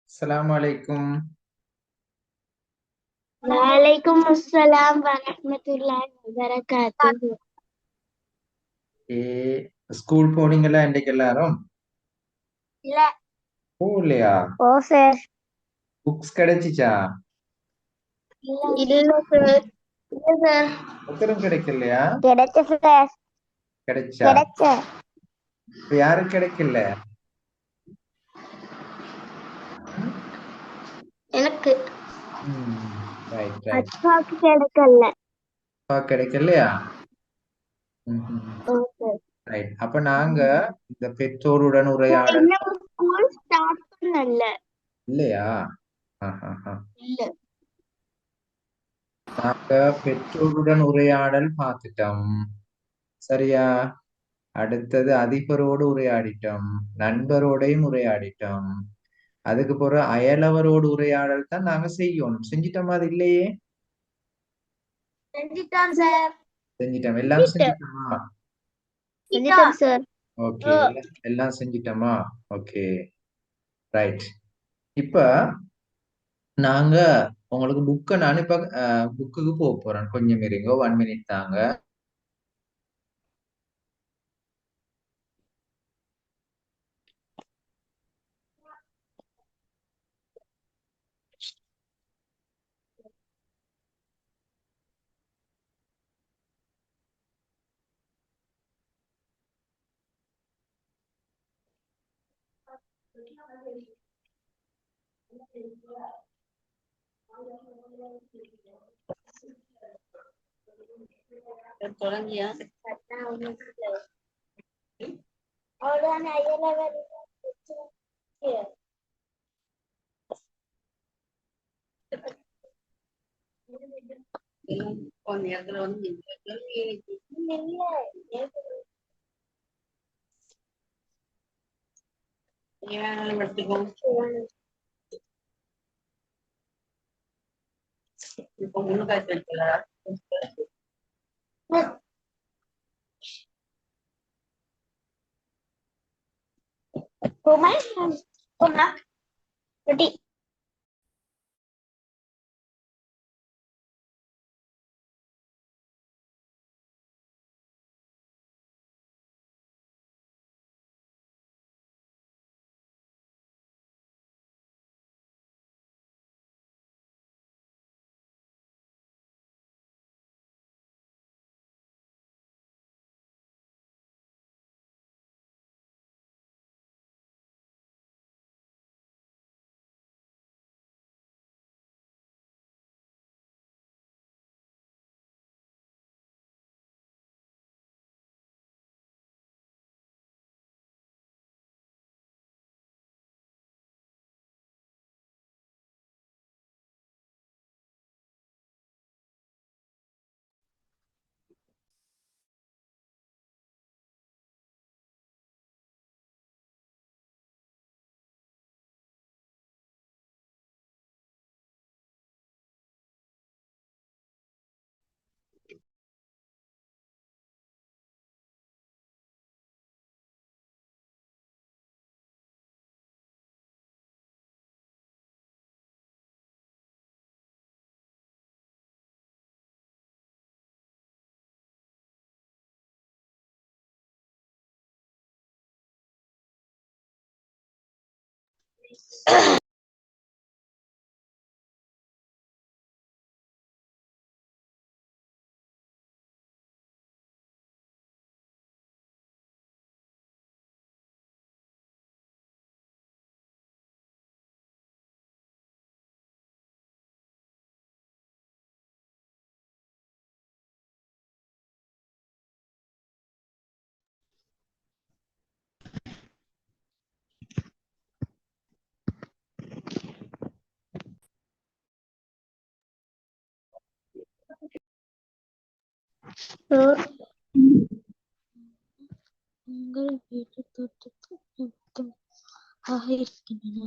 Assalamualaikum. Waalaikumsalam warahmatullahi wabarakatuh. School போனீங்களா இன்னைக்கு எல்லாரும்? இல்ல. போகலையா? ஓ சார். புக்ஸ் கிடைச்சிச்சா? இல்ல சார். இல்ல சார். ஒருத்தரும் கிடைக்கலையா? கிடைச்ச சார். கிடைச்சா? கிடைச்ச. இப்ப யாரும் கிடைக்கல? எனக்கு ரைட் ரைட். அப்பாவுக்கு கிடைக்கல. கிடைக்கலையா? ஓ சார். ரைட். அப்ப நாங்க இந்த பெற்றோருடன் சார் உரையாடல் இன்னும் ஸ்கூல் ஸ்டார்ட் பண்ணல. இல்லையா? இல்ல. நாங்க பெற்றோருடன் உரையாடல் பார்த்துட்டோம். சரியா? அடுத்தது அதிபரோடு உரையாடிட்டோம், நண்பரோடையும் உரையாடிட்டோம். அதுக்கு பிறகு அயலவரோடு உரையாடல் தான் நாங்க செய்யணும். செஞ்சிட்டோமா? அது இல்லையே. செஞ்சிட்டோம் சார். செஞ்சிட்டோம். எல்லாம் செஞ்சிட்டோமா? செஞ்சிட்டோம் சார். ஓகே. எல்லாம் செஞ்சிட்டோமா? Okay right. இப்ப நாங்க உங்களுக்கு புக்கை நான் இப்ப புக்குக்கு போக போறேன். கொஞ்சம் இருங்க, 1 மினிட் தாங்க. தொடங்கியா? அவ்வளவுதான் அயலவர். Kuma, ready. உங்கள் வீட்டு தோட்டத்தில் இருக்கின்றன.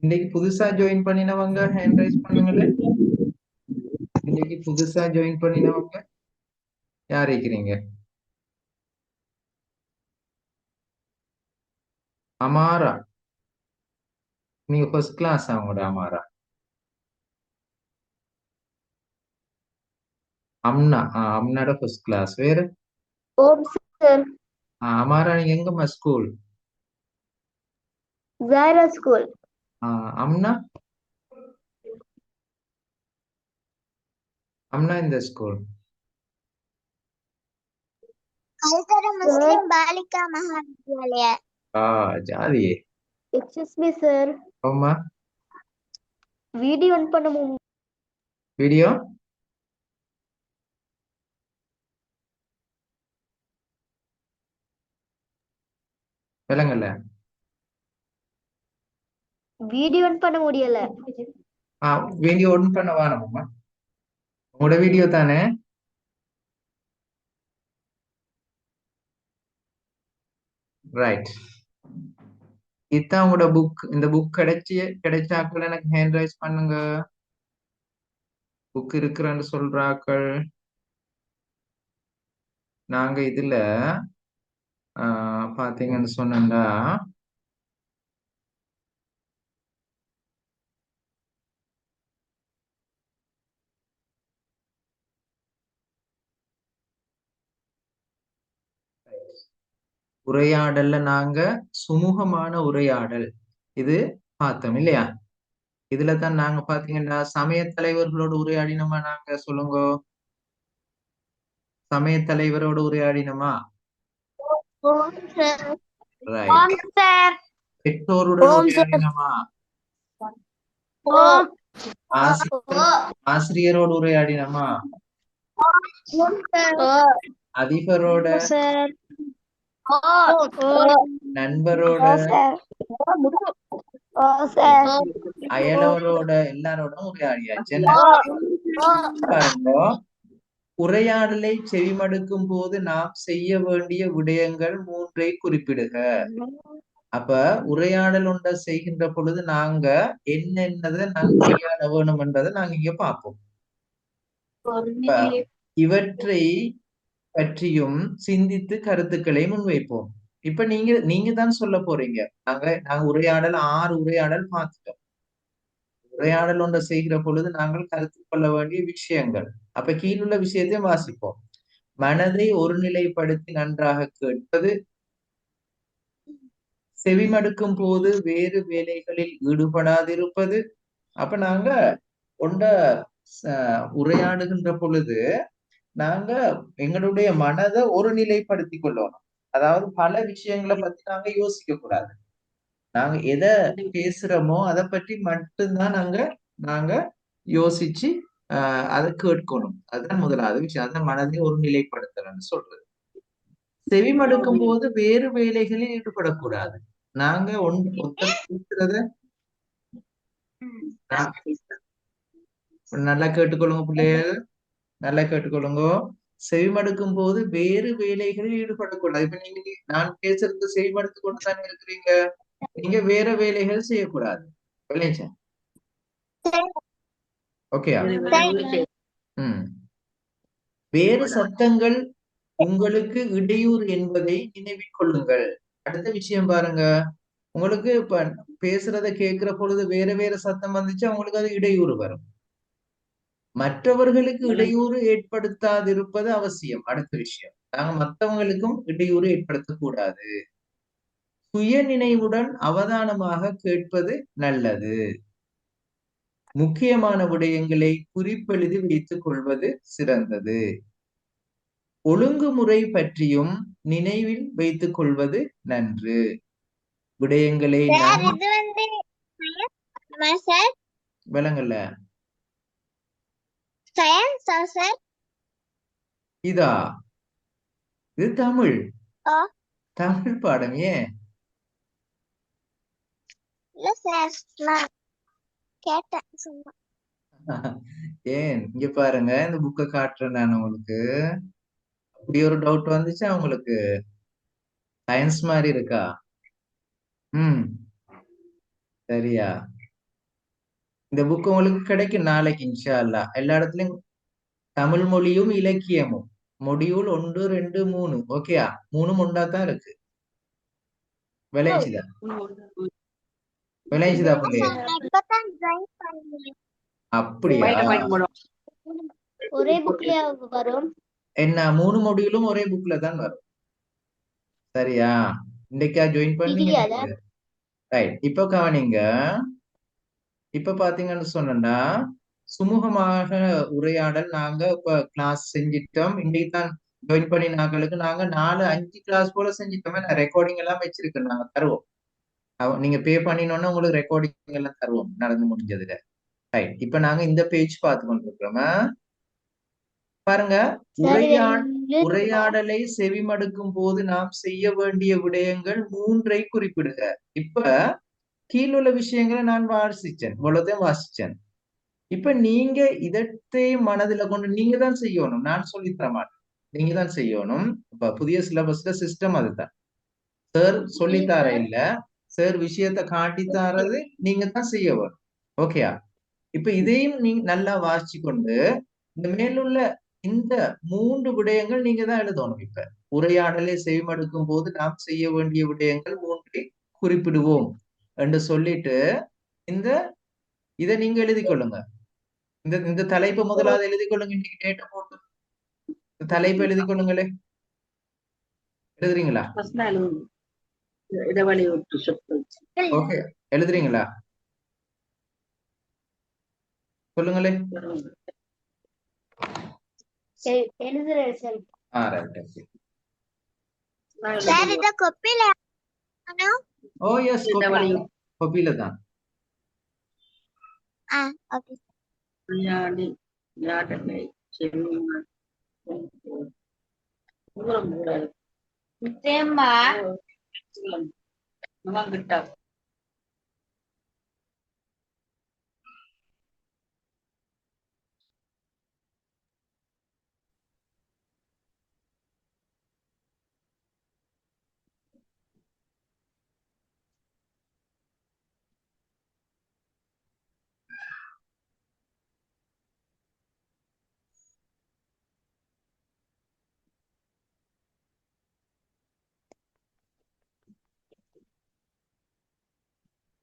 இன்னைக்கு புதுசா ஜாயின் பண்ணினவங்க ஹேண்ட் ரைஸ் பண்ணுங்களேன். இன்னைக்கு புதுசா ஜாயின் பண்ணினவங்க யார் இருக்கிறீங்க? அமாரா. நீங்க ஃபர்ஸ்ட் கிளாஸ் அவங்களோட அமாரா. அம்னா அம்னாட ஃபர்ஸ்ட் கிளாஸ் வேற. ஓம் சார். அமாரா நீங்க எங்கம்மா ஸ்கூல்? ஜாரா ஸ்கூல். அம்னா அம்னா இந்த ஸ்கூல். கல்கர முஸ்லிம் பாலிகா மகாவித்யாலயா. ஜாதி. Excuse me sir. அம்மா வீடியோ ஆன் பண்ண வீடியோ விலங்கல்ல. வீடியோ ஆன் பண்ண முடியல. வீடியோ ஒன் பண்ண வேணாமம்மா. உங்களோட வீடியோ தானே? ரைட். இதுதான் உங்களோட புக். இந்த புக் கிடைச்சாக்கள் எனக்கு ஹேண்ட் ரைஸ் பண்ணுங்க. புக் இருக்கிறன்னு சொல்றாக்கள். நாங்க இதுல பாத்தீங்கன்னு சொன்னா உரையாடல்ல நாங்க சுமூகமான உரையாடல் இது பார்த்தோம் இல்லையா? இதுல தான் நாங்க பாத்தீங்கன்னா சமய தலைவர்களோடு உரையாடினோமா? நாங்க சொல்லுங்க. சமய தலைவரோடு உரையாடினோமா? ஓம் சார். ரைட். ஓம் சார். பெற்றோருடன் ஓம் சார். உரையாடினோமா? ஓம். ஆசிரியரோடு உரையாடினோமா? ஓம் சார். அதிபரோட, சார். நண்பரோட, அயலவரோட எல்லாரோடும் உரையாடியாச்சு. என்ன பாருங்க, உரையாடலை செவிமடுக்கும் போது நாம் செய்ய வேண்டிய விடயங்கள் 3 குறிப்பிடுக. அப்ப உரையாடல் ஒன்றை செய்கின்ற பொழுது நாங்க என்னென்னதை நாங்க கையாள வேணும் என்றதை நாங்க இங்க பார்ப்போம். இவற்றை பற்றியும் சிந்தித்து கருத்துக்களை முன்வைப்போம். இப்ப நீங்க தான் சொல்ல போறீங்க. நாங்க உரையாடல் 6 உரையாடல் பார்த்துட்டோம். உரையாடல் ஒன்றை செய்கிற பொழுது நாங்கள் கருத்து கொள்ள வேண்டிய விஷயங்கள். அப்ப கீழுள்ள விஷயத்தையும் வாசிப்போம். மனதை ஒருநிலைப்படுத்தி நன்றாக கேட்பது, செவிமடுக்கும் போது வேறு வேலைகளில் ஈடுபடாதிருப்பது. அப்ப நாங்க கொண்ட உரையாடுகின்ற பொழுது நாங்க எங்களுடைய மனதை ஒருநிலைப்படுத்திக் கொள்ளணும். அதாவது பல விஷயங்களை பத்தி நாங்க யோசிக்க கூடாது. நாங்க எதை பேசுறோமோ அதை பற்றி மட்டும்தான் நாங்க யோசிச்சு அதை கேட்கணும். அதுதான் முதலாவது விஷயம். அதான் மனதை ஒருநிலைப்படுத்தலன்னு சொல்றது. செவிமடுக்கும் போது வேறு வேலைகளில் ஈடுபடக்கூடாது. நாங்க ஒருத்தர் பேசுறத நல்லா கேட்டுக்கொள்ளுங்க பிள்ளைகள், நல்லா கேட்டுக்கொள்ளுங்க. செவிமடுக்கும் போது வேறு வேலைகளில் ஈடுபடக்கூடாது. இப்ப நீங்க நான் பேசுறது செவிமடுத்து கொண்டு தானே இருக்கிறீங்க. நீங்க வேற வேலைகள் செய்யக்கூடாது. ஓகேயா? வேறு சத்தங்கள் உங்களுக்கு இடையூறு என்பதை நினைவில் கொள்ளுங்கள். அடுத்த விஷயம் பாருங்க. உங்களுக்கு இப்ப பேசுறத கேட்கிற பொழுது வேற வேற சத்தம் வந்துச்சு, உங்களுக்கு அது இடையூறு வரும். மற்றவர்களுக்கு இடையூறு ஏற்படுத்தாதிருப்பது அவசியம். அடுத்த விஷயம், நாங்க மற்றவங்களுக்கும் இடையூறு ஏற்படுத்தக்கூடாது. சுய நினைவுடன் அவதானமாக கேட்பது நல்லது. முக்கியமான விடயங்களை குறிப்பெழுதி வைத்துக் கொள்வது சிறந்தது. ஒழுங்குமுறை பற்றியும் நினைவில் வைத்துக் கொள்வது நன்று. விடயங்களை விளங்கல. இதா இது தமிழ். தமிழ் பாடம். ஏன் ஏன் இங்க பாருங்க, இந்த புக்கை காட்டுறேன் நான் உங்களுக்கு. அப்படி ஒரு டவுட் வந்துச்சா உங்களுக்கு? சயின்ஸ் மாதிரி இருக்கா? சரியா? இந்த புக் உங்களுக்கு கிடைக்கும் நாளைக்கு இன்ஷா அல்லாஹ். எல்லா இடத்துலயும் தமிழ் மொழியும் இலக்கியமும் மொடியூல் 1 2 3. ஓகேயா? 3 ஒண்டாதான் இருக்கு. விளைஞ்சுதா? விளைஞ்சுதா பிள்ளைய? இப்பதான் join பண்ணேன். அப்படியா? ஒரே புக்லயா வரும்? என்ன 3 மொடியூலும் ஒரே புக்ல தான் வரும். சரியா? இன்னைக்கா ஜாயின் பண்ணீங்க தெரியாத நீங்க? ரைட். இப்ப கவனிங்க. இப்ப பாத்தீங்கன்னு சொன்னா சுமூகமாக உரையாடல் நாங்க இப்ப கிளாஸ் செஞ்சிட்டோம். இன்னைக்கு தான் ஜாயின் பண்ணினாங்களுக்கு நாங்க 4 5 கிளாஸ் போல செஞ்சிட்டோமே. ரெக்கார்டிங் எல்லாம் வச்சிருக்கோம், நாங்க தருவோம். நீங்க பே பண்ணினோன்னா உங்களுக்கு ரெக்கார்டிங் எல்லாம் தருவோம் நடந்து முடிஞ்சதுல. ரைட். இப்ப நாங்க இந்த பேஜ் பார்த்து கொண்டிருக்கிறோம். பாருங்க, சரி எழுதுமா? உரையாடலை செவிமடுக்கும் போது நாம் செய்ய வேண்டிய விடயங்கள் 3ஐ குறிப்பிடுக. இப்ப கீழுள்ள விஷயங்களை நான் வாசிச்சேன், இவ்வளவுதான் வாசிச்சேன். இப்ப நீங்க இதத்தை மனதுல கொண்டு நீங்க தான் செய்யணும், நான் சொல்லித் தர மாட்டேன். நீங்க தான் செய்யணும். இப்ப புதிய சிலபஸ்ல சிஸ்டம் அதுதான். சார் சொல்லித்தார இல்ல, சார் விஷயத்தை காட்டித்தாரது நீங்க தான் செய்ய வேணும். ஓகேயா? இப்ப இதையும் நீங்க நல்லா வாசிச்சு கொண்டு இந்த மேலுள்ள இந்த 3 விடயங்கள் நீங்க தான் எழுதணும். இப்ப உரையாடலை செவிமடுக்கும் போது நாம் செய்ய வேண்டிய விடயங்கள் 3ஐ குறிப்பிடுவோம் என்று சொல்லிட்டு இந்த இதை நீங்க எழுதி கொள்ளுங்க. இந்த இந்த தலைப்பு முதலாவது எழுதி கொள்ளுங்க. இன்னைக்கு டேட்டா போட்டு இந்த தலைப்பு எழுதி கொள்ளுங்களே. எழுதுறீங்களா? ஓகே, எழுதுறீங்களா? சொல்லுங்களே. சரி எழுதுறேன் சரி. ரைட். சார் இத கொப்பில ஓ எஸ், கோப்பியில தான். ஓகே. நிச்சயமா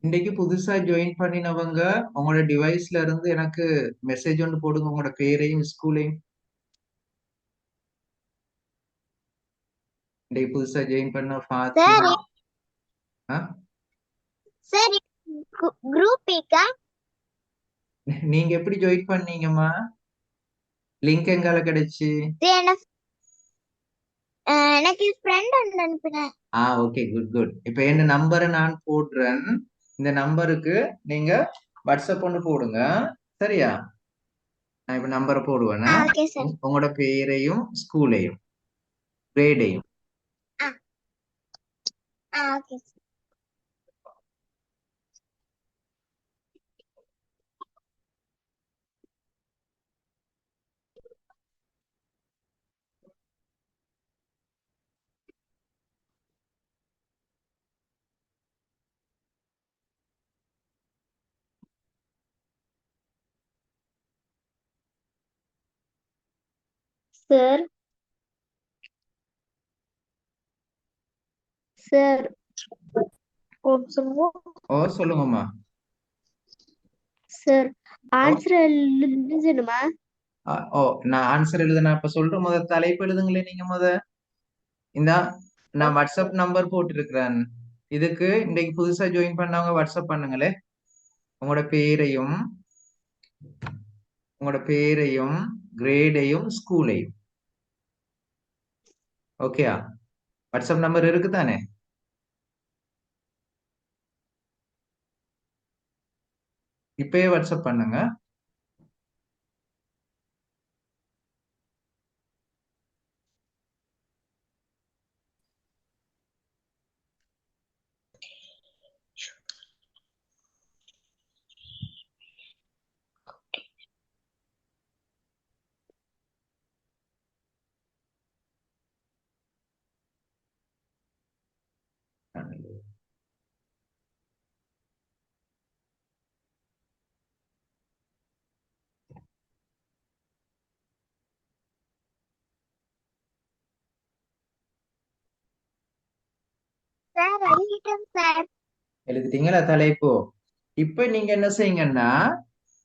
இன்னைக்கு புதுசா ஜாயின் பண்ணினவங்க உங்களோட டிவைஸ்ல இருந்து எனக்கு மெசேஜ் ஒன்று போடுங்க, உங்களோட பேரையும் ஸ்கூலையும். இன்னைக்கு புதுசா ஜாயின் பண்ண ஃபாத்திமா. சரி குரூப் ஏக்கா நீங்க எப்படி ஜாயின் பண்ணீங்கம்மா? லிங்க் எங்கால கிடைச்சு? எனக்கு ஃப்ரெண்ட் அனுப்பினேன். Okay, good. இப்ப என்ன நம்பரை நான் போடுறேன். இந்த நம்பருக்கு நீங்க வாட்ஸ்அப் ஒன்று போடுங்க. சரியா? நான் இப்ப நம்பரை போடுவேன். Okay sir. உங்களோட பேரையும் ஸ்கூலையும் கிரேடையும். Okay sir. சார் சொல்லுங்கம்மா. சார் ஆன்சர் எழுதணுமா? நான் ஆன்சர் எழுதுனா இப்ப சொல்ற முதல் தலைப்பு எழுதுங்களே நீங்க இந்த நான் வாட்ஸ்அப் நம்பர் போட்டிருக்கிறேன். இதுக்கு இன்னைக்கு புதுசா ஜாயின் பண்ணவங்க வாட்ஸ்அப் பண்ணுங்களே. உங்களோட பேரையும் கிரேடையும் ஸ்கூலையும். ஓகேயா? வாட்ஸ்அப் நம்பர் இருக்கு தானே? இப்பயே வாட்ஸ்அப் பண்ணுங்க. சார் எழுதிட்டேன் சார். எழுதிட்டீங்களா தலைப்பு? இப்ப நீங்க என்ன செய்யுங்கன்னா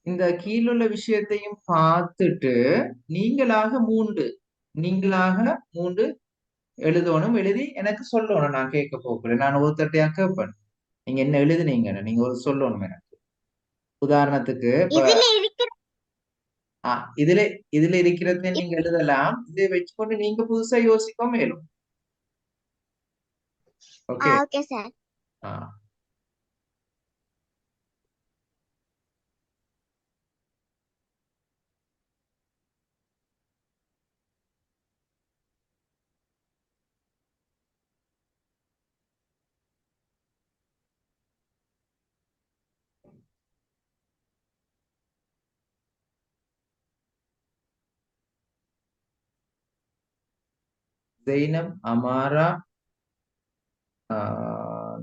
இந்த கீழுள்ள விஷயத்தையும் பார்த்துட்டு நீங்களாக மூன்று எழுதணும். எழுதி எனக்கு சொல்லணும். நான் கேட்க போகல, நான் ஒருத்தட்டையா கேட்பேன். நீங்க என்ன எழுதுனீங்கன்னு நீங்க ஒரு சொல்லணும் எனக்கு. உதாரணத்துக்கு இப்ப இதுல இருக்கிற இதுல இதுல இருக்கிறத நீங்க எழுதலாம். இதை வச்சுக்கொண்டு நீங்க புதுசா யோசிக்க மேலும். Okay. Okay sir. Zainab, Amara,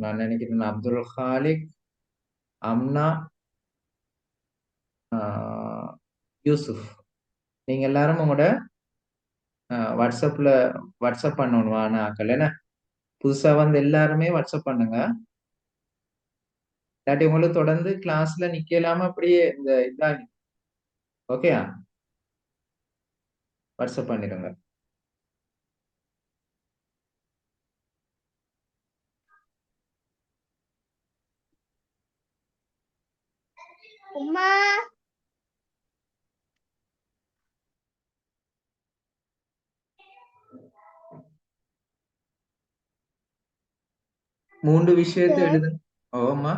நான் நினைக்கிறேன் அப்துல் ஹாலிக், அம்னா, யூசுப். நீங்க எல்லாரும் உங்களோட வாட்ஸ்அப்ல வாட்ஸ்அப் பண்ணணும். ஆனாக்கள் என்ன புதுசா வந்து எல்லாருமே வாட்ஸ்அப் பண்ணுங்க. இல்லாட்டி உங்களுக்கு தொடர்ந்து கிளாஸ்ல நிக்கலாம அப்படியே இந்த இதாகி. ஓகேயா? வாட்ஸ்அப் பண்ணிடுங்க. உமா மூன்று விஷயத்தை சார், எழுது. ஓமா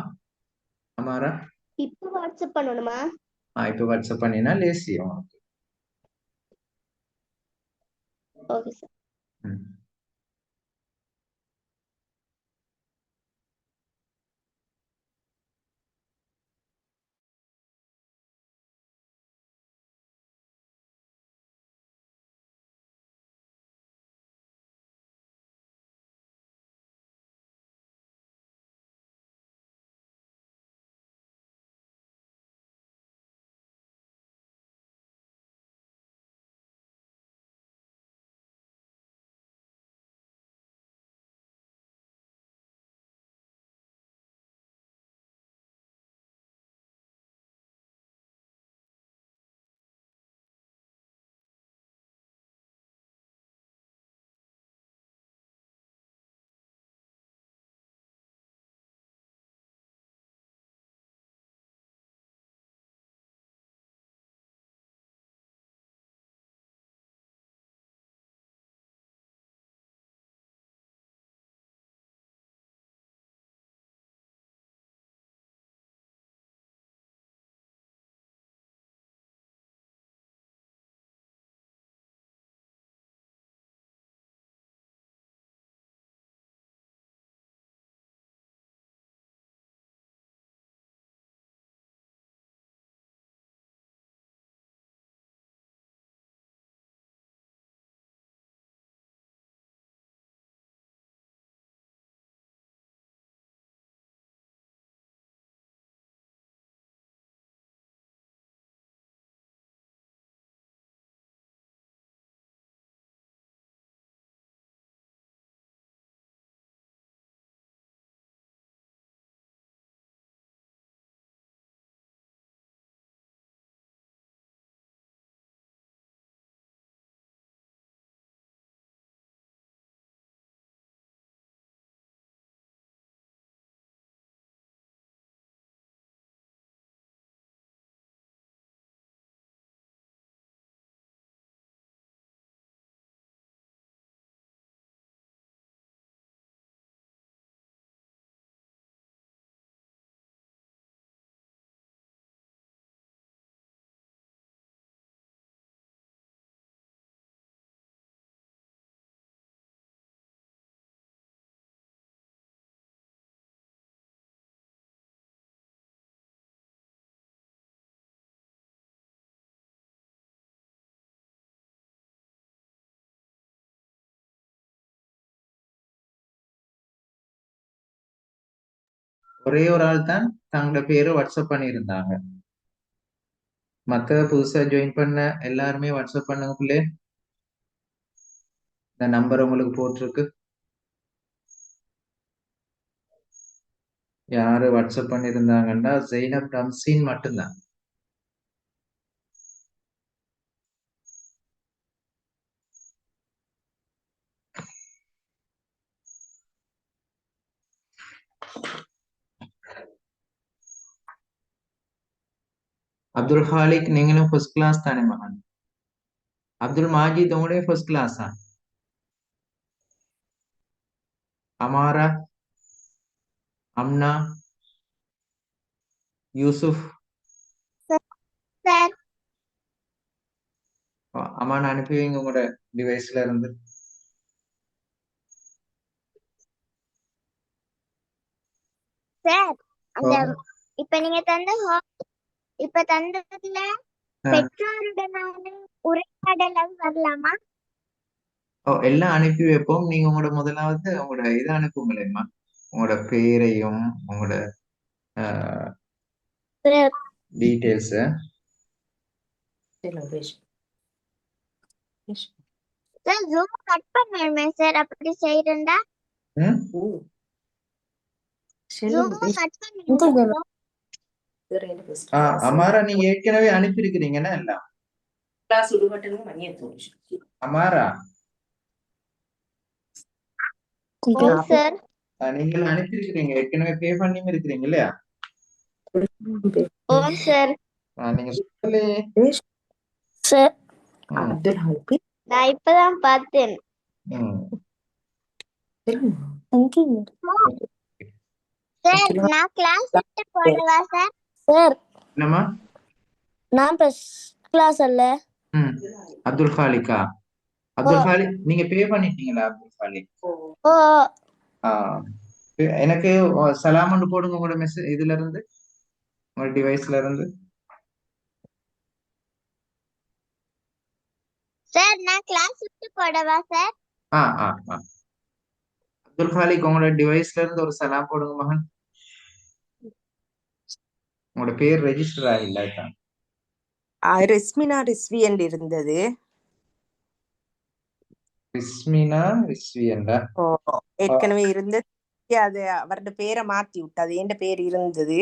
அமாரா. இப்ப வாட்ஸ்அப் பண்ணணுமா? இப்ப வாட்ஸ்அப் பண்ணினா லேசியும். Okay sir. ம். ஒரே ஒரு ஆள் தான் தங்களோட பேரு வாட்ஸ்அப் பண்ணியிருந்தாங்க. மத்த புதுசா ஜாயின் பண்ண எல்லாருமே வாட்ஸ்அப் பண்ணுங்க பிள்ளை. இந்த நம்பர் உங்களுக்கு போட்டிருக்கு. யாரு வாட்ஸ்அப் பண்ணியிருந்தாங்கன்னா ஜெய்னப் ரம்சீன் மட்டும்தான். அப்துல் ஹாலிக் நீங்களும் ஃபர்ஸ்ட் கிளாஸ் தானே மகன்? அப்துல் மாஜித் உங்களே ஃபர்ஸ்ட் கிளாஸா? அமாரா, அம்னா, யூசுப், சார் அம்மான் அனுப்புவீங்க உங்களோட டிவைஸ்ல இருந்து. சார் ஓ, அந்த இப்ப நீங்க இப்ப தந்ததுல ஆ. பெற்றோருடனான உரையாடல் வரலாமா? ஓ, எல்லாம் அனுப்பி வைப்போம். நீங்க உங்களோட முதலாவது உங்களோட இதை அனுப்புங்களேம்மா, உங்களோட பேரையும் உங்களோட sir details. Sir zoom cut பண்ணணுமே சார் அப்படி செய்யறா? ஜூம் கட் பண்ணணும். அமாரா நீங்க ஏற்கனவே அனுப்பி இருக்கிறீங்கன்னா எல்லாம். அமாரா சார் நீங்கள் அனுப்பி இருக்கிறீங்க, ஏற்கனவே பே பண்ணியும் இருக்கிறீங்க இல்லையா? ஓம் சார். நீங்க சொல்லலையே. சார் ம், நான் இப்பதான் பார்த்தேன். ம். சார் நான் கிளாஸ் விட்டு போடவா சார்? சார் என்னம்மா? நான் ஃபர்ஸ்ட் கிளாஸ் அல்ல. ம். அப்துல் ஹாலிக்கா? அப்துல் ஹாலிக் நீங்க பே பண்ணிட்டீங்களா அப்துல் ஹாலிக்? ஓ ஆ, எனக்கு சலாமண்டு போடுங்க உங்களோட மெசேஜ் இதுல இருந்து, உங்களோட டிவைஸ்ல இருந்து. சார் நான் கிளாஸ் விட்டு போடவா சார்? ஆ ஆ ஆ அப்துல் ஹாலிக் உங்களோட டிவைஸ்ல இருந்து ஒரு சலாம் போடுங்க மகன். உங்களோட பேர் ரெஜிஸ்டர் ஆகல தான். ரெஸ்மினா ரிஸ்வியன் இருந்தது. ரிஸ்மினா ரிஸ்வியன்டா? ஏற்கனவே இருந்தது. அது அவரோட பேரை மாத்தி விட்டு அது எந்த பேர் இருந்தது,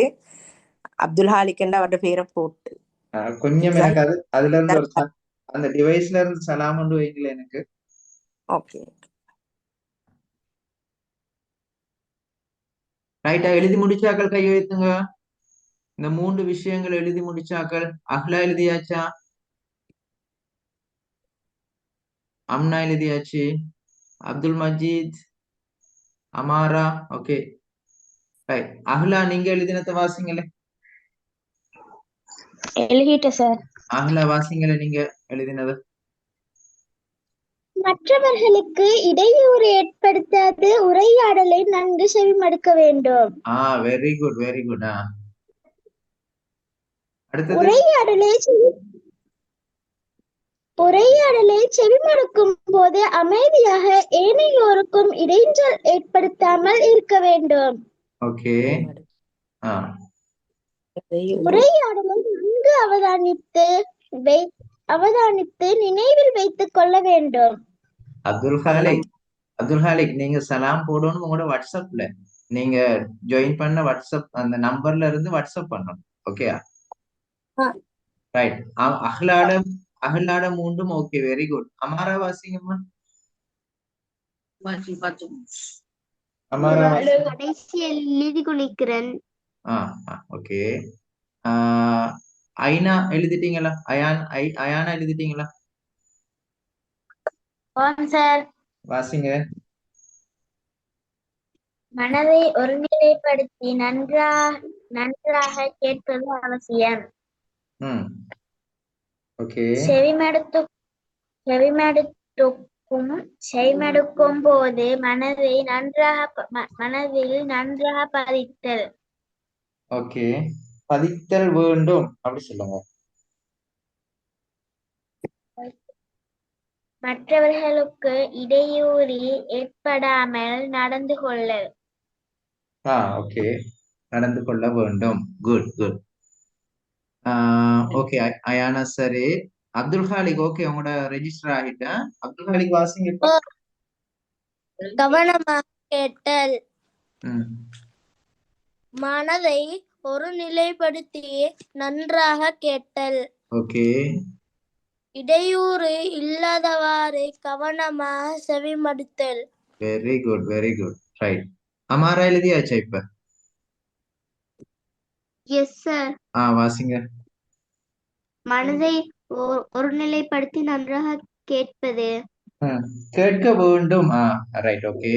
அப்துல் ஹாலிக் அவரோட பேரை போட்டு. கொஞ்சம் எனக்கு அதுல இருந்து ஒரு அந்த டிவைஸ்ல இருந்து சலாம் கொண்டு வைக்கல எனக்கு. ஓகே ரைட்டா, எழுதி முடிச்சாக்கள் கை வைத்துங்க. இந்த 3 விஷயங்கள் எழுதி முடிச்சாக்கள். அஹ்லா எழுதியாச்சா? அம்னா எழுதியாச்சு. Abdul Majeed, Amara, okay right. அஹ்லா நீங்க எழுதினத வாசிங்களே. எழுதிட்டேன் சார். அஹ்லா வாசிங்களே நீங்க எழுதினது. மற்றவர்களுக்கு இடையூறு ஏற்படுத்தாது உரையாடலை நன்கு செவிமடுக்க வேண்டும். Very good very good. அடுத்தது உரையாடலை செவிமடுக்கும் போது அமைதியாக ஏனையோருக்கும் இடைஞ்சல் ஏற்படுத்தாமல் இருக்க வேண்டும். ஓகே. உரையாடலை நன்கு அவதானித்து நினைவில் வைத்துக் கொள்ள வேண்டும். அப்துல் ஹாலிக் நீங்க சலாம் போடணும் உங்களோட வாட்ஸ்அப்ல. நீங்க ஜாயின் பண்ண வாட்ஸ்அப் அந்த நம்பர்ல இருந்து வாட்ஸ்அப் பண்ணணும். Okay right. அஹ்லாட மூன்றும் ஓகே வெரி குட். அமாரா வாசிங்கம்மா. அமாரா கடைசியில் எழுதி கொண்டிருக்கிறேன். ஓகே. ஐனா எழுதிட்டீங்களா? அயானா எழுதிட்டீங்களா? சார் வாசிங்க. மனதை ஒருநிலைப்படுத்தி நன்றாக கேட்பது அவசியம். ஓகே. செவிமடுக்கும் போது மனதில் நன்றாக பதித்தல். ஓகே, பதித்தல் வேண்டும் அப்படி சொல்லுங்க. மற்றவர்களுக்கு இடையூறு ஏற்படாமல் நடந்து கொள்ளல். ஓகே, நடந்து கொள்ள வேண்டும். Good good. ஓகே அயானா சரி. அப்துல் ஹாலிக் ஓகே, உங்களோட ரெஜிஸ்டர் ஆகிட்டேன். அப்துல் ஹாலிக் வாசிங்க இப்ப. கவனமாக கேட்டல். மனதை ஒரு நிலைப்படுத்தி நன்றாக கேட்டல். ஓகே, இடையூறு இல்லாதவாறு கவனமாக செவிமடுத்தல். Very good, very good. Right. Amara எழுதியாச்சா இப்ப? Yes sir. வாசிங்க. மனதை ஒருநிலைப்படுத்தி நன்றாக கேட்பது. கேட்க வேண்டும். Right, okay.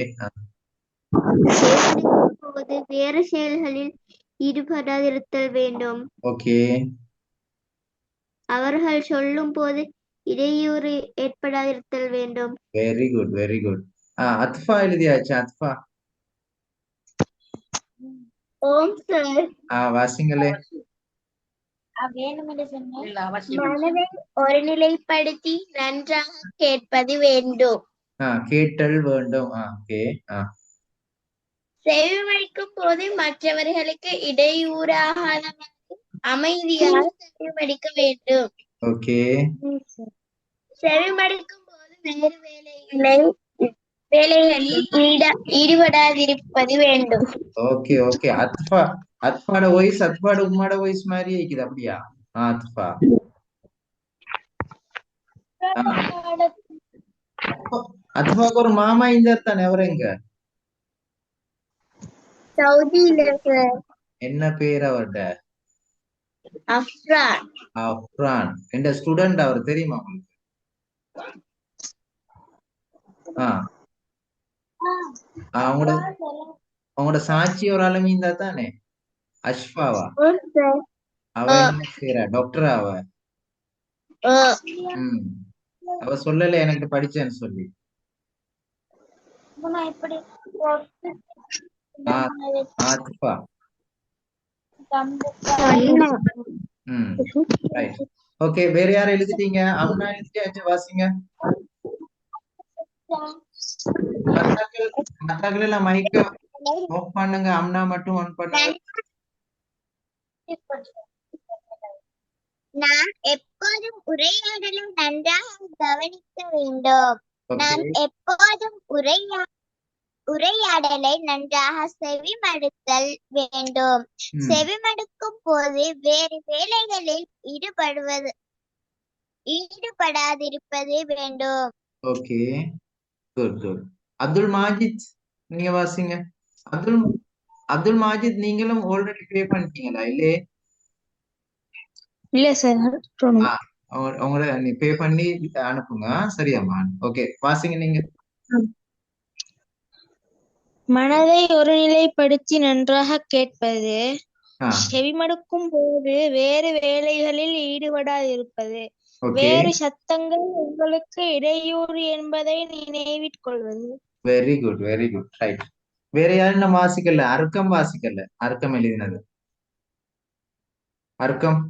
போது வேறு செயல்களில் ஈடுபடாதிருத்தல் வேண்டும். ஓகே, அவர்கள் சொல்லும் போது இடையூறு ஏற்படாதிருத்தல் வேண்டும். Very good, very good. Athfa எழுதியாச்சா? அத்ஃபா ஓம் சார். வாசிங்களே. மனதை ஒருநிலைப்படுத்தி நன்றாக கேட்பது வேண்டும். கேட்டல் வேண்டும். ஓகே. செவிமடுக்கும் போது மற்றவர்களுக்கு இடையூறாகாத அமைதியாக செவிமடுக்க வேண்டும். ஓகே, செவிமடுக்கும் போது வேறு வேலைகளில் ஈடுபடாதிருப்பது வேண்டும். Okay, okay. அத்ஃபாட வாய்ஸ் அத்ஃபாட உம்மாட வாய்ஸ் மாதிரி இருக்குது அப்படியா? அத்ஃபா அத்ஃபாக்கு ஒரு மாமா இந்த தானே, அவரெங்க? சவுதியில சார். என்ன பேர் அவர்ட? அஃப்ரான். அஃப்ரான் என்ற ஸ்டூடெண்ட். அவர் தெரியுமா உங்களுக்கு? அவங்களோட சாட்சி ஒரு ஆளுமே இருந்தா தானே? அஷ்ஃபாவா? அவ என்ன செய்யறா? டாக்டரா அவ? அவ சொல்லல எனக்கு படிச்சேன்னு சொல்லி. ஆத்ஃபா. ரைட். ஓகே, வேற யாரும் எழுதிட்டீங்க? அம்னா எழுதிட்டாச்சு, வாசிங்க. மத்தாக்கள் எல்லாம் மைக்க ஆஃப் பண்ணுங்க. அம்னா மட்டும் ஆன் பண்ணுங்க. நான் எப்போதும் உரையாடலை நன்றாக கவனிக்க வேண்டும். நான் எப்போதும் உரையாடலை நன்றாக செவிமடுத்தல் வேண்டும். செவிமடுக்கும் போது வேறு வேலைகளில் ஈடுபடாதிருப்பது வேண்டும். Okay, good good. Abdul Majid, நீங்க வாசிங்க. அப்துல் மாஜித், நீங்களும் ஆல்ரெடி பே பண்ணிட்டீங்களா? இல்லையே? இல்ல சார். உங்களை நீ பே பண்ணி அனுப்புங்க. சரியாம்மா? ஓகே, வாசிங்க நீங்க. மனதை ஒருநிலைப்படுத்தி நன்றாக கேட்பது. செவிமடுக்கும் போது வேறு வேலைகளில் ஈடுபடாதிருப்பது. வேறு சத்தங்கள் உங்களுக்கு இடையூறு என்பதை நினைவிற்கொள்வது. Very good, very good. Right. வேற யாரும் நம்ம வாசிக்கல? அர்க்கம் வாசிக்கல? அர்க்கம் எழுதினது. அர்க்கம்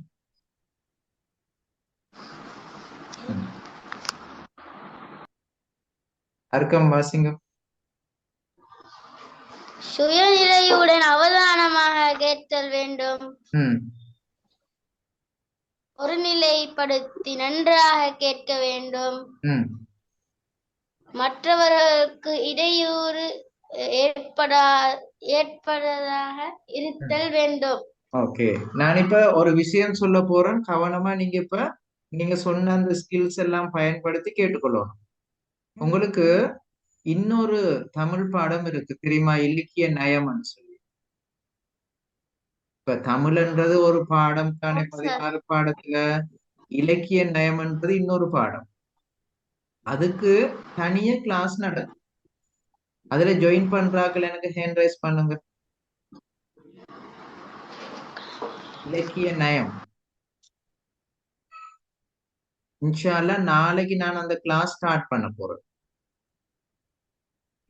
அர்க்கம் வாசிங்க. சுயநிலையுடன் அவதானமாக கேட்டல் வேண்டும். ஒருநிலைப்படுத்தி நன்றாக கேட்க வேண்டும். மற்றவர்களுக்கு இடையூறு ஏற்படாதாக இருத்தல் வேண்டும். ஓகே, நான் இப்ப ஒரு விஷயம் சொல்ல போறேன். கவனமா நீங்க சொன்ன அந்த ஸ்கில்ஸ் எல்லாம் பயன்படுத்தி கேட்டுக்கொள்ளணும். உங்களுக்கு இன்னொரு தமிழ் பாடம் இருக்கு தெரியுமா? இலக்கிய நயம்னு சொல்லி. இப்ப தமிழ்ன்றது ஒரு பாடம் தானே. 16 பாடத்துல இலக்கிய நயம்ன்றது இன்னொரு பாடம். அதுக்கு தனியா கிளாஸ் நடக்கும். அதுல ஜாயின் பண்றாக்கள் எனக்கு ஹேண்ட் ரைஸ் பண்ணுங்க. இலக்கிய நயம். இன்ஷா அல்லாஹ் நாளைக்கு நான் அந்த கிளாஸ் ஸ்டார்ட் பண்ண போறேன்.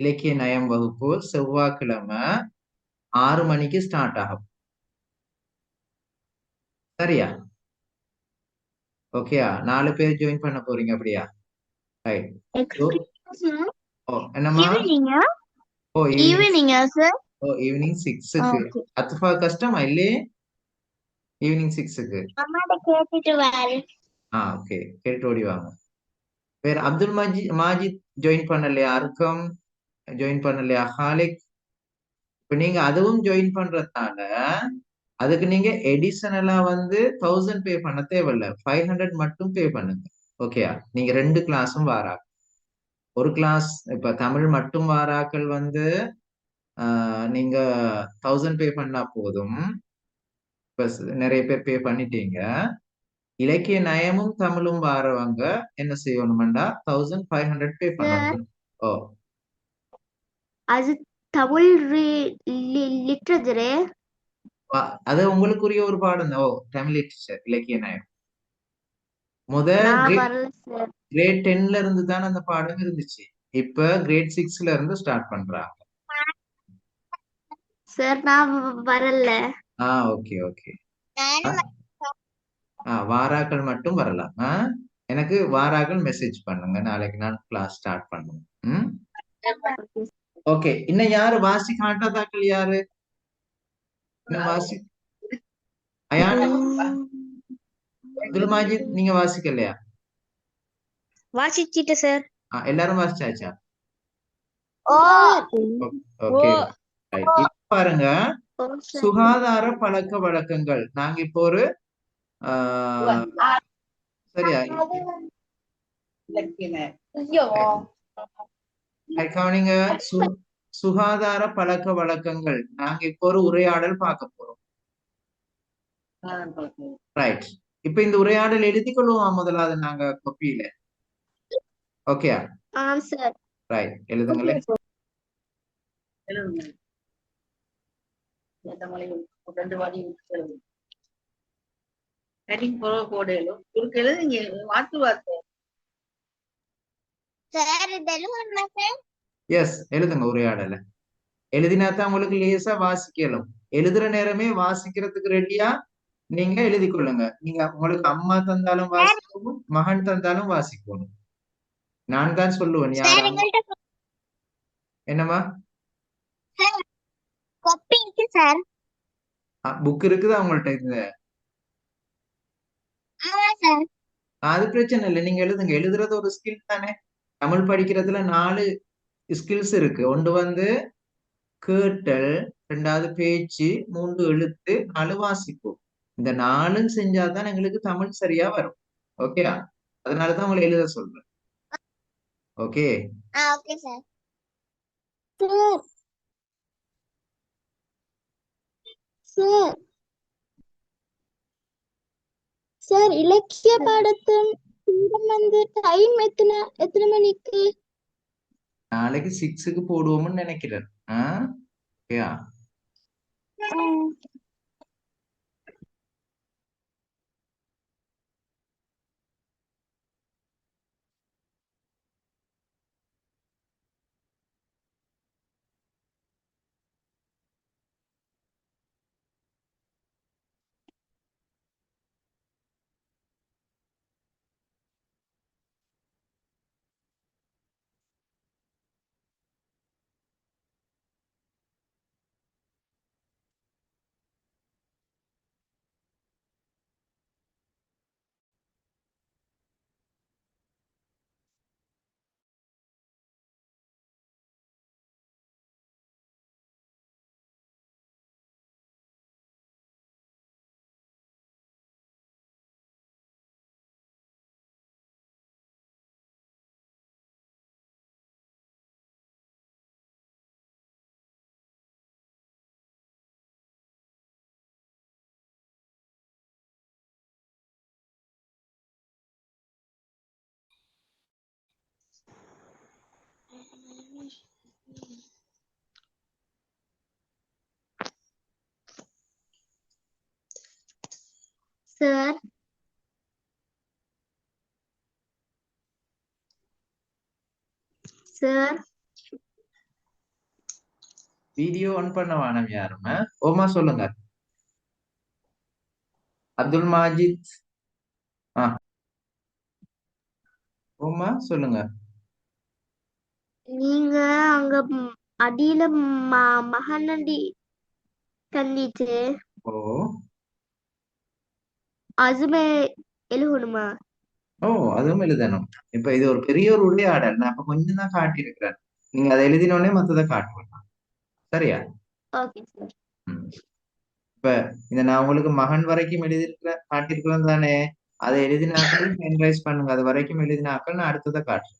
இலக்கிய நயம் வகுப்பு செவ்வாய்க்கிழமை 6 மணிக்கு ஸ்டார்ட் ஆகும். சரியா? ஓகேயா? 4 பேர் ஜாயின் பண்ண போறீங்க அப்படியா? ரைட். என்னம்மா? ஈவினிங் 6க்கு. அத்ஃபா கஷ்டமா இல்லையே? ஈவினிங் 6க்கு. ஓகே, கேட்டு ஓடி வாங்க. வேற அப்துல் மாஜித் ஜாயின் பண்ணலையா? அர்க்கம் ஜாயின் பண்ணலையா? ஹாலிக் இப்ப நீங்க அதுவும் ஜாயின் பண்றதுனால அதுக்கு நீங்க எடிஷனலா வந்து 1000 பே பண்ண தேவையில்ல, 500 மட்டும் பே பண்ணுங்க. ஓகேயா? நீங்க 2 கிளாஸும் வாரா, ஒரு கிளாஸ் இப்ப தமிழ் மட்டும் வாராக்கள் வந்து நீங்க 1000 பே பண்ணா போதும். இப்ப நிறைய பேர் பே பண்ணிட்டீங்க. இலக்கிய நயமும் தமிழும் வாரவங்க என்ன செய்யணும்டா 1500 பே சார் பண்ணணும். ஓ, அது தமிழ் லிட்ரேச்சரு. அது உங்களுக்குரிய ஒரு பாடம் தான். ஓ, தமிழ் லிட்டரேச்சர் இலக்கிய நயம் முத நான் வரல சார். கிரேட் 10ல இருந்து தான் அந்த பாடம் இருந்துச்சு. இப்ப கிரேட் 6ல இருந்து ஸ்டார்ட் பண்றாங்க. சார் நான் வரல. Okay okay. வாராக்கள் மட்டும் வரலாம். எனக்கு வாராக்கள் மெசேஜ் பண்ணுங்க, நாளைக்கு நான் கிளாஸ் ஸ்டார்ட் பண்ணுவேன். ம், ஓகே. இன்னும் யாரு வாசி காட்டாதாக்கள் யாரு? இன்னும் வாசி அயான் அப்துல் மாஜித் நீங்க வாசிக்கலையா? வாசிச்சிட்டு சார். எல்லாரும் வாசிச்சாச்சா? ஓ ஓகே ரைட். இப்ப பாருங்க, ஓ சார். சுகாதார பழக்க வழக்கங்கள். நாங்க இப்போ ஒரு சரியா கவனிங்க. சுகாதார பழக்க வழக்கங்கள் நாங்க இப்போ ஒரு உரையாடல் பார்க்க போறோம். ரைட். இப்ப இந்த உரையாடல் எழுதி கொள்வோம் முதலாவது நாங்க கொப்பியில. Okay sir. ரைட், எழுதுங்களேன். எஸ், எழுதுங்க உரையாடல. எழுதினாதான் உங்களுக்கு லேசா வாசிக்கலும். எழுதுற நேரமே வாசிக்கிறதுக்கு ரெடியா நீங்க எழுதி கொள்ளுங்க. நீங்க உங்களுக்கு அம்மா தந்தாலும் வாசிக்கணும், மகன் தந்தாலும் வாசிக்கணும். நான் தான் சொல்லுவேன் யாரா. என்னம்மா? புக் இருக்குதா உங்கள்ட்ட? இந்த அது பிரச்சனை இல்லை, நீங்க எழுதுங்க. எழுதுறது ஒரு ஸ்கில் தானே. தமிழ் படிக்கிறதுல 4 ஸ்கில்ஸ் இருக்கு. ஒன்று வந்து கேட்டல், 2வது பேச்சு, 3 எழுத்து, 4 வாசிப்பு. இந்த 4 செஞ்சாதான் எங்களுக்கு தமிழ் சரியா வரும். ஓகேயா? அதனாலதான் உங்களை எழுத சொல்றேன். Okay okay sir. Sir sir இலக்கிய பாடத்தின் வந்து டைம் எத்தனை மணிக்கு? நாளைக்கு 6க்கு போடுவோம்னு நினைக்கிறேன். ஓகேயா? சார் சார் வீடியோ ஆன் பண்ண வேணாம் யாரும். ஓமா சொல்லுங்க. அப்துல் மாஜித். ஓமா சொல்லுங்க. நீங்க அங்க அடியில மகனடி தள்ளிட்டு ஓ அதுமே எழுதணுமா? அதுவும் எழுதணும். இப்ப இது ஒரு பெரிய ஒரு உரையாடல். நான் இப்ப கொஞ்சம் தான் காட்டியிருக்கிறேன். நீங்க அதை எழுதினோடனே மத்ததை காட்டுவேன். சரியா? Okay sir. ம். இப்ப இந்த நான் உங்களுக்கு மகன் வரைக்கும் எழுதியிருக்கிறேன் காட்டியிருக்கிறேன் தானே, அதை எழுதினாக்கள் ஹேண்ட் ரைஸ் பண்ணுங்க. அது வரைக்கும் எழுதினாக்கள் நான் அடுத்ததை காட்டுறேன்.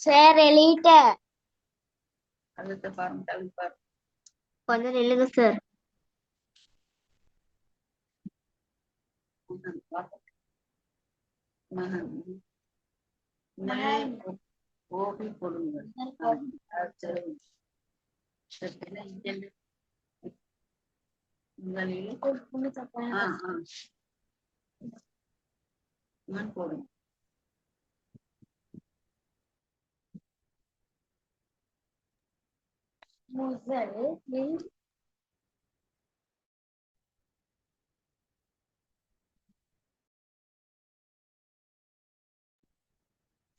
சார் எழுதிட்டேன். கொஞ்சம் நில்லுங்க சார்.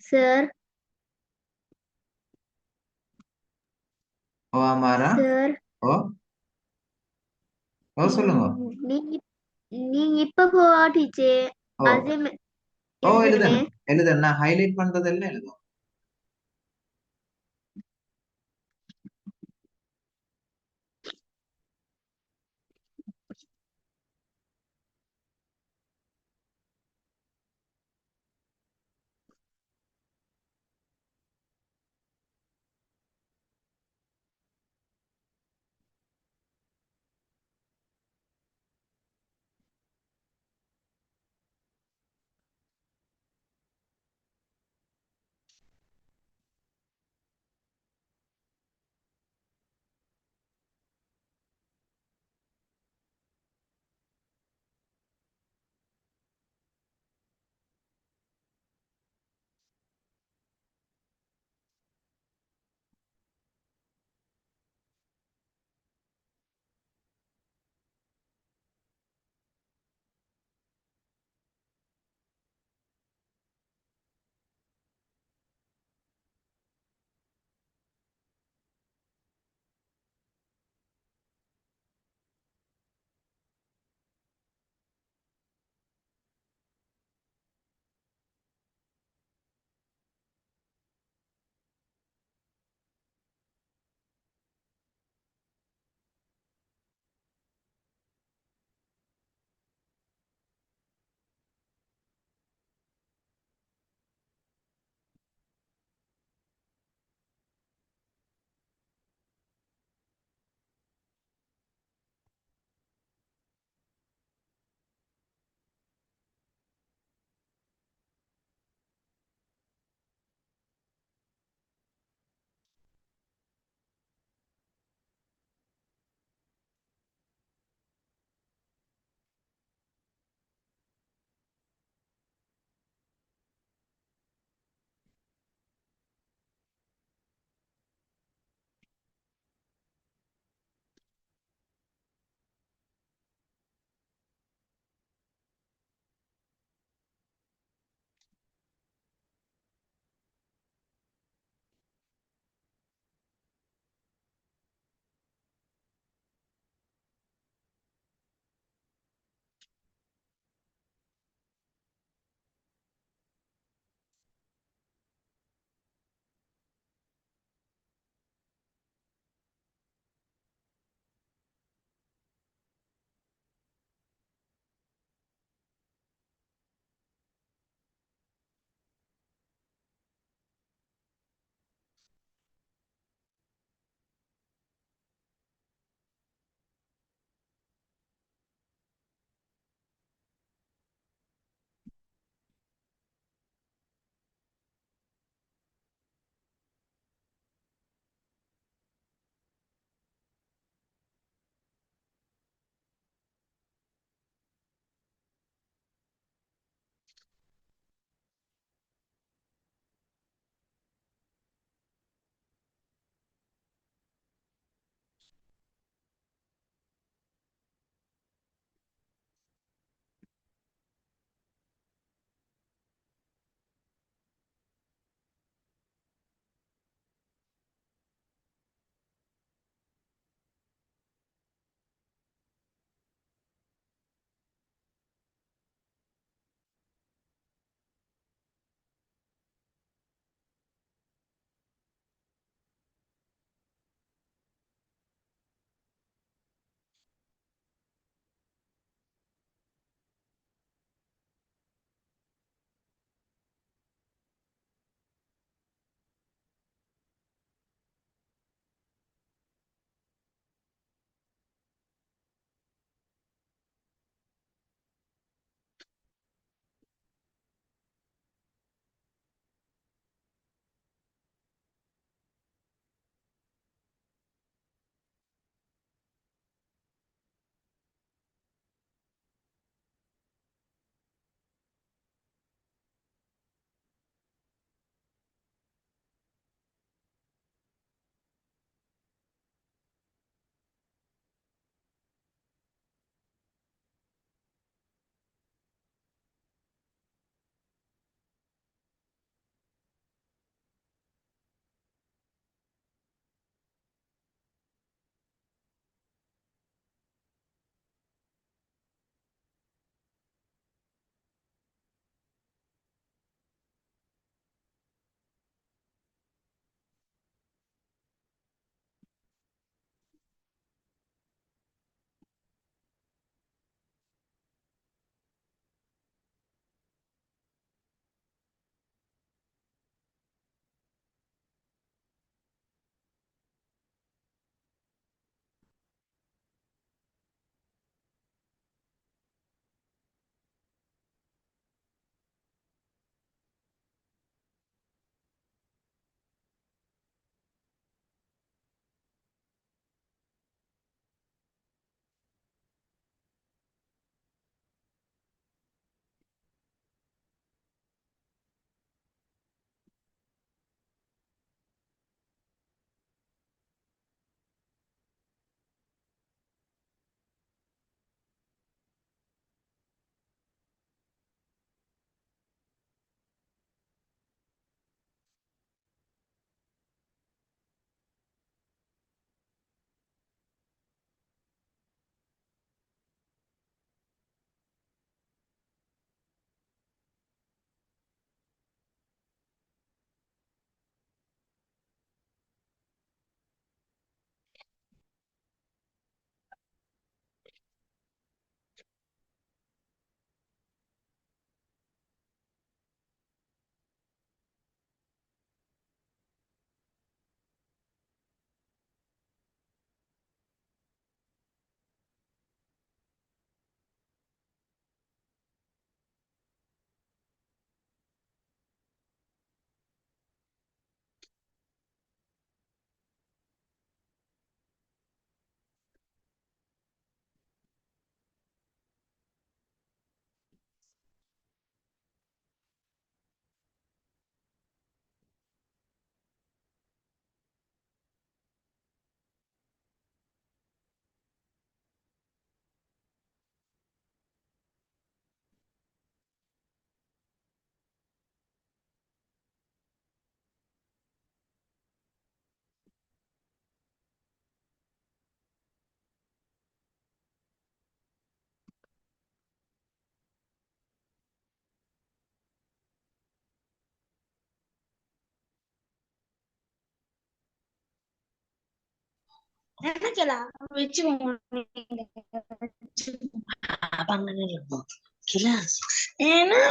சார் ஓ ஆமாரா, சார் ஓ ஓ சொல்லுங்க. நீங்க நீங்க இப்ப போட்டிச்சே ஓ அது ஓ எழுதணுமே. எழுதணும் எழுதணும், நான் ஹைலைட் பண்றதெல்லாம் எழுதும். நினைக்கலாம் வச்சு பங்கன்னு இருக்கும் கிளாஸ் ஏன்னா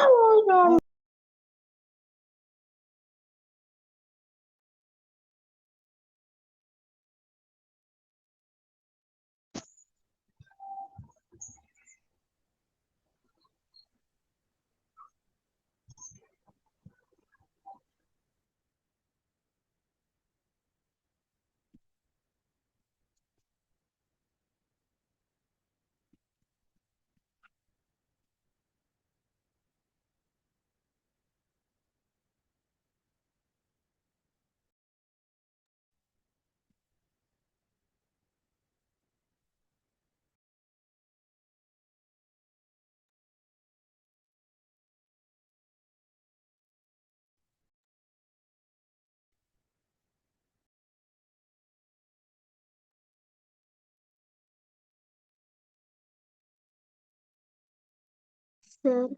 சார்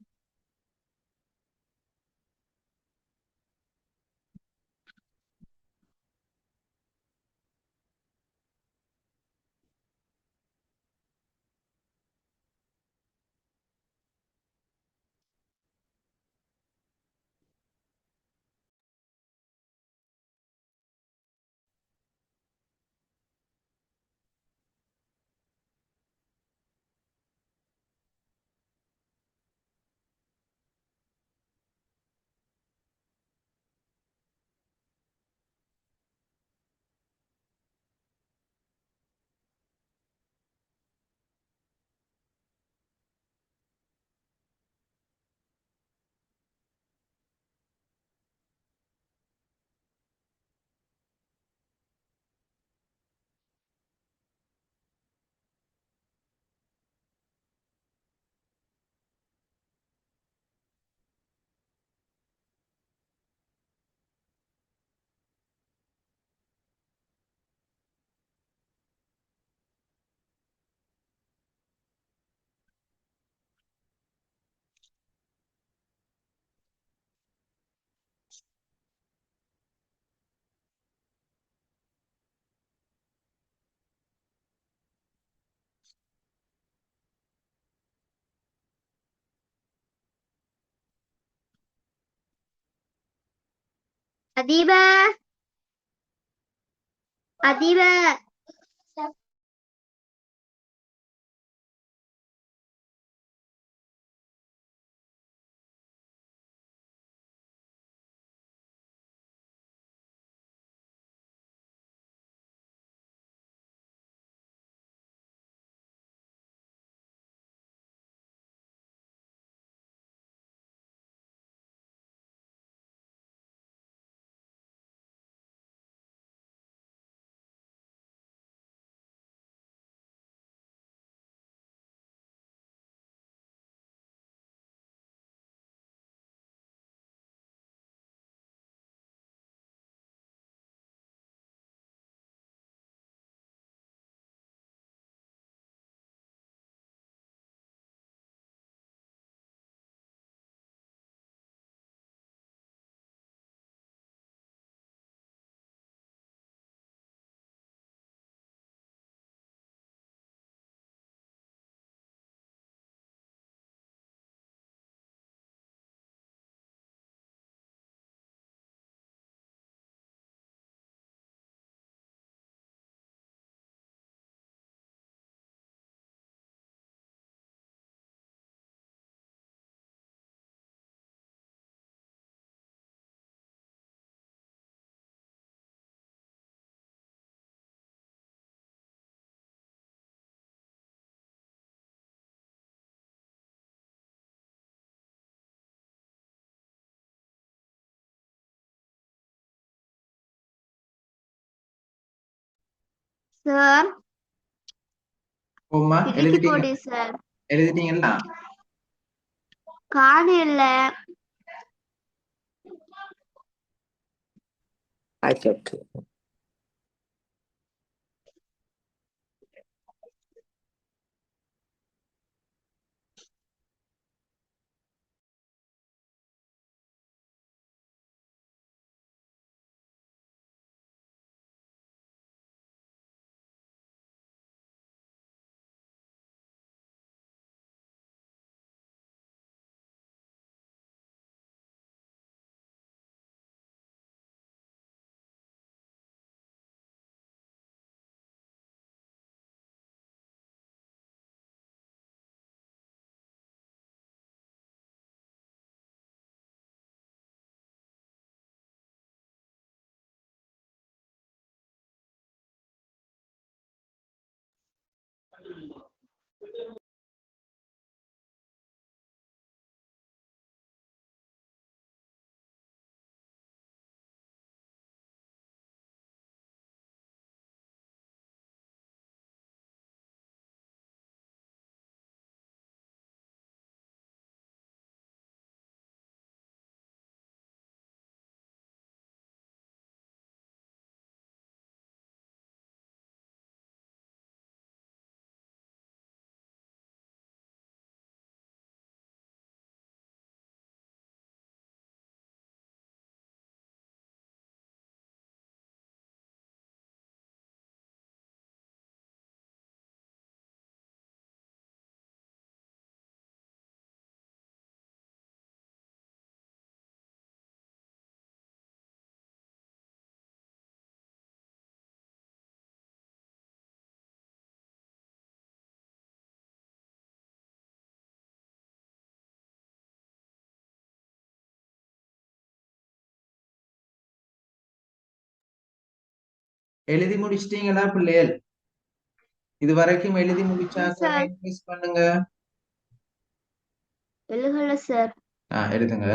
அதீபா அதீபா சார் போம்மா திருப்பி எழுதிட்டீங்க போடு சார் எழுதிட்டீங்களா காண இல்ல ஓகே எழுதி முடிச்சிட்டீங்களா பிள்ளைகள்? இது வரைக்கும் எழுதி முடிச்சாக்க சார் இன்க்ரீஸ் பண்ணுங்க. எழுகல சார். எழுதுங்க.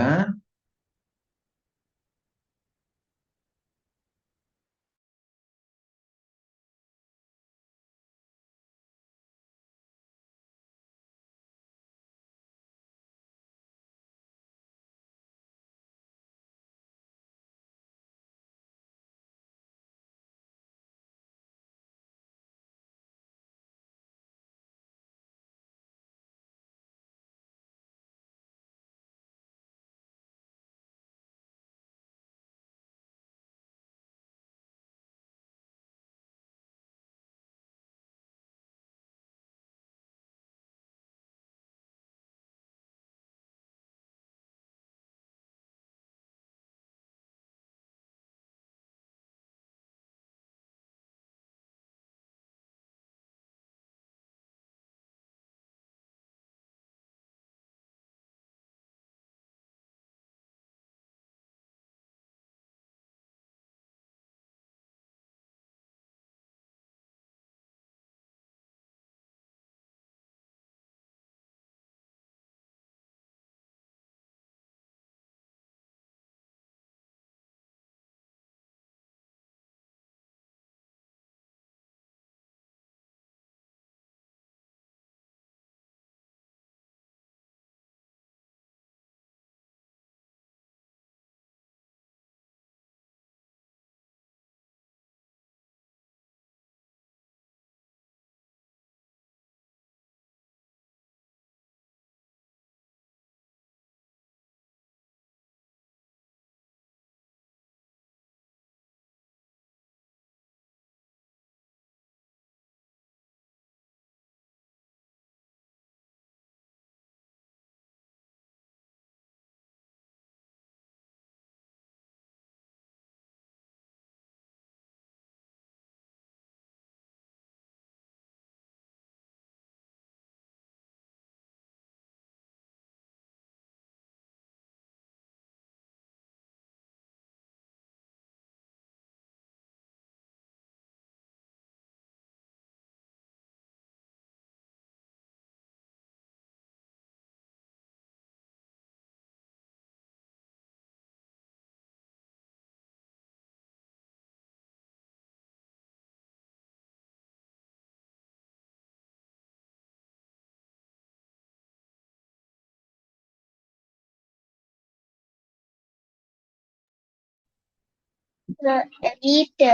வீட்டு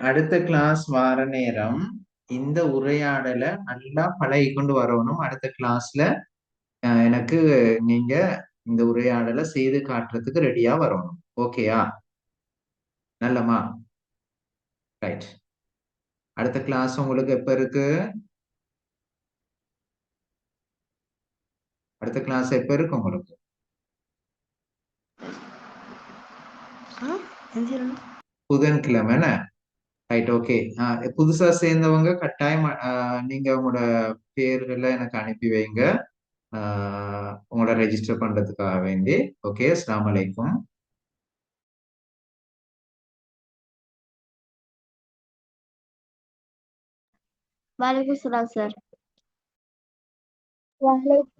அடுத்த கிளாஸ் வார நேரம் இந்த உரையாடலை நல்லா பழகி கொண்டு வரணும். அடுத்த கிளாஸ்ல எனக்கு நீங்க இந்த உரையாடலை செய்து காட்டுறதுக்கு ரெடியா வரணும். ஓகேயா? நல்லமா? ரைட். அடுத்த கிளாஸ் உங்களுக்கு எப்ப இருக்கு? அடுத்த கிளாஸ் எப்ப இருக்கு உங்களுக்கு? புதன்கிழமை. Right, okay. புதுசா சேர்ந்தவங்க கட்டாயம் நீங்க உங்களோட பேர்களை எனக்கு அனுப்பி வைங்க, உங்களோட ரெஜிஸ்டர் பண்றதுக்காக வேண்டி. ஓகே, அஸ்ஸலாமு அலைக்கும். वालेकुम सलाम सर। वालेकुम